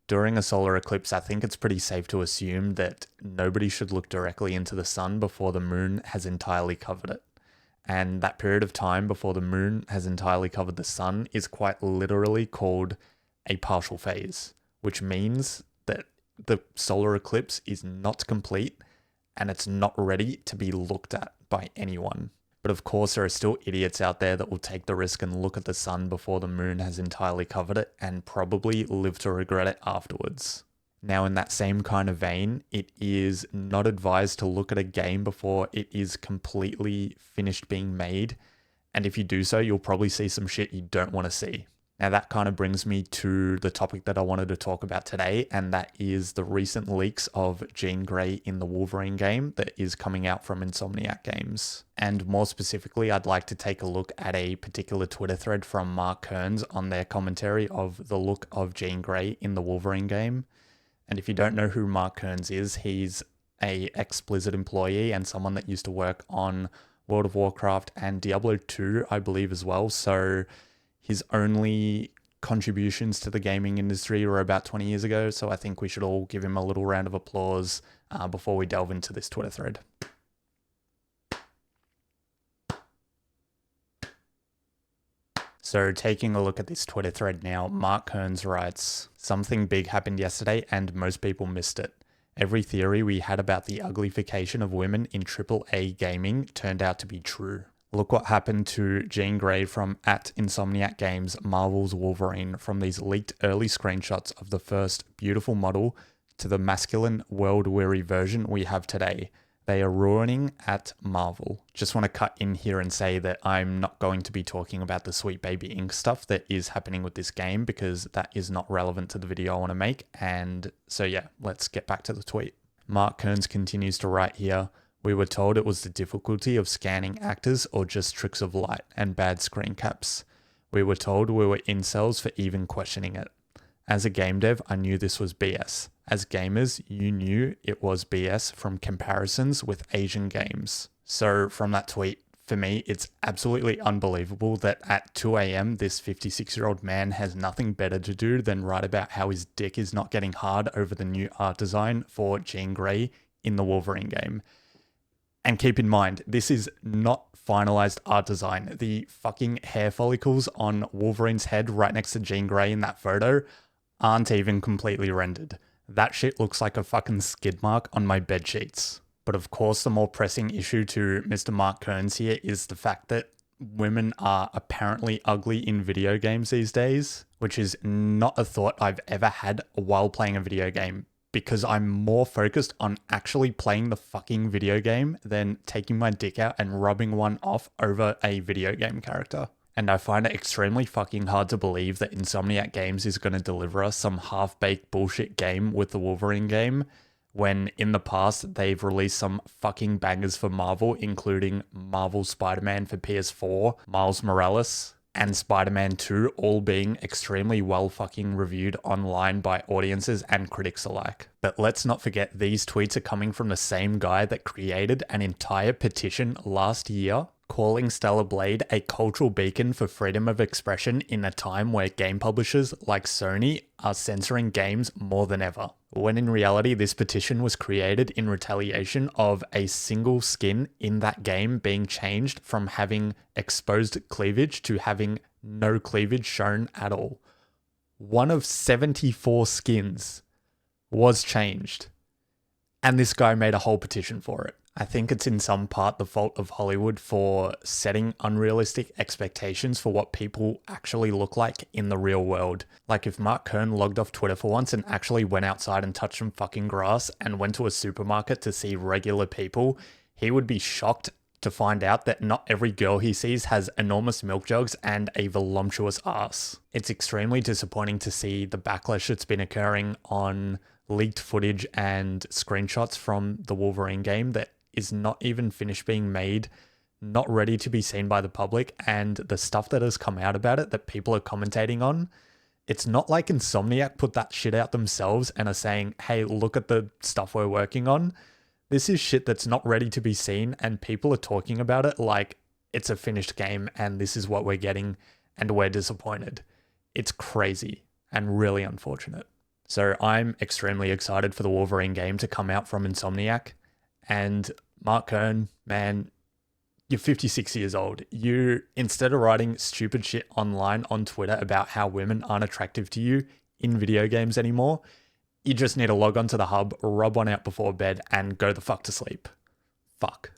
During a solar eclipse, I think it's pretty safe to assume that nobody should look directly into the sun before the moon has entirely covered it. And that period of time before the moon has entirely covered the sun is quite literally called a partial phase, which means that the solar eclipse is not complete and it's not ready to be looked at by anyone. But of course, there are still idiots out there that will take the risk and look at the sun before the moon has entirely covered it and probably live to regret it afterwards. Now, in that same kind of vein, it is not advised to look at a game before it is completely finished being made. And if you do so, you'll probably see some shit you don't want to see. Now, that kind of brings me to the topic that I wanted to talk about today, and that is the recent leaks of Jean Grey in the Wolverine game that is coming out from Insomniac Games. And more specifically, I'd like to take a look at a particular Twitter thread from Mark Kearns on their commentary of the look of Jean Grey in the Wolverine game. And if you don't know who Mark Kearns is, he's a ex-Blizzard employee and someone that used to work on World of Warcraft and Diablo 2, I believe, as well. So his only contributions to the gaming industry were about 20 years ago, so I think we should all give him a little round of applause before we delve into this Twitter thread. So taking a look at this Twitter thread now, Mark Kearns writes, "Something big happened yesterday and most people missed it. Every theory we had about the uglification of women in AAA gaming turned out to be true. Look what happened to Jean Grey from @Insomniac Games Marvel's Wolverine, from these leaked early screenshots of the first beautiful model to the masculine world-weary version we have today. They are ruining at Marvel." Just want to cut in here and say that I'm not going to be talking about the Sweet Baby Ink stuff that is happening with this game because that is not relevant to the video I want to make. And so yeah, let's get back to the tweet. Mark Kearns continues to write here, "We were told it was the difficulty of scanning actors or just tricks of light and bad screen caps. We were told we were incels for even questioning it. As a game dev, I knew this was BS. As gamers, you knew it was BS from comparisons with Asian games." So from that tweet, for me, it's absolutely unbelievable that at 2 a.m. this 56-year-old man has nothing better to do than write about how his dick is not getting hard over the new art design for Jean Grey in the Wolverine game. And keep in mind, this is not finalized art design. The fucking hair follicles on Wolverine's head right next to Jean Grey in that photo aren't even completely rendered. That shit looks like a fucking skid mark on my bed sheets. But of course, the more pressing issue to Mr. Mark Kearns here is the fact that women are apparently ugly in video games these days, which is not a thought I've ever had while playing a video game, because I'm more focused on actually playing the fucking video game than taking my dick out and rubbing one off over a video game character. And I find it extremely fucking hard to believe that Insomniac Games is going to deliver us some half-baked bullshit game with the Wolverine game, when in the past they've released some fucking bangers for Marvel, including Marvel Spider-Man for PS4, Miles Morales, and Spider-Man 2, all being extremely well fucking reviewed online by audiences and critics alike. But let's not forget, these tweets are coming from the same guy that created an entire petition last year calling Stellar Blade a cultural beacon for freedom of expression in a time where game publishers like Sony are censoring games more than ever. When in reality, this petition was created in retaliation of a single skin in that game being changed from having exposed cleavage to having no cleavage shown at all. One of 74 skins was changed, and this guy made a whole petition for it. I think it's in some part the fault of Hollywood for setting unrealistic expectations for what people actually look like in the real world. Like if Mark Kern logged off Twitter for once and actually went outside and touched some fucking grass and went to a supermarket to see regular people, he would be shocked to find out that not every girl he sees has enormous milk jugs and a voluptuous ass. It's extremely disappointing to see the backlash that's been occurring on leaked footage and screenshots from the Wolverine game that is not even finished being made, not ready to be seen by the public, and the stuff that has come out about it that people are commentating on. It's not like Insomniac put that shit out themselves and are saying, hey, look at the stuff we're working on. This is shit that's not ready to be seen, and people are talking about it like it's a finished game and this is what we're getting and we're disappointed. It's crazy and really unfortunate. So I'm extremely excited for the Wolverine game to come out from Insomniac. And Mark Kern, man, you're 56 years old. You, instead of writing stupid shit online on Twitter about how women aren't attractive to you in video games anymore, you just need to log onto the hub, rub one out before bed, and go the fuck to sleep. Fuck.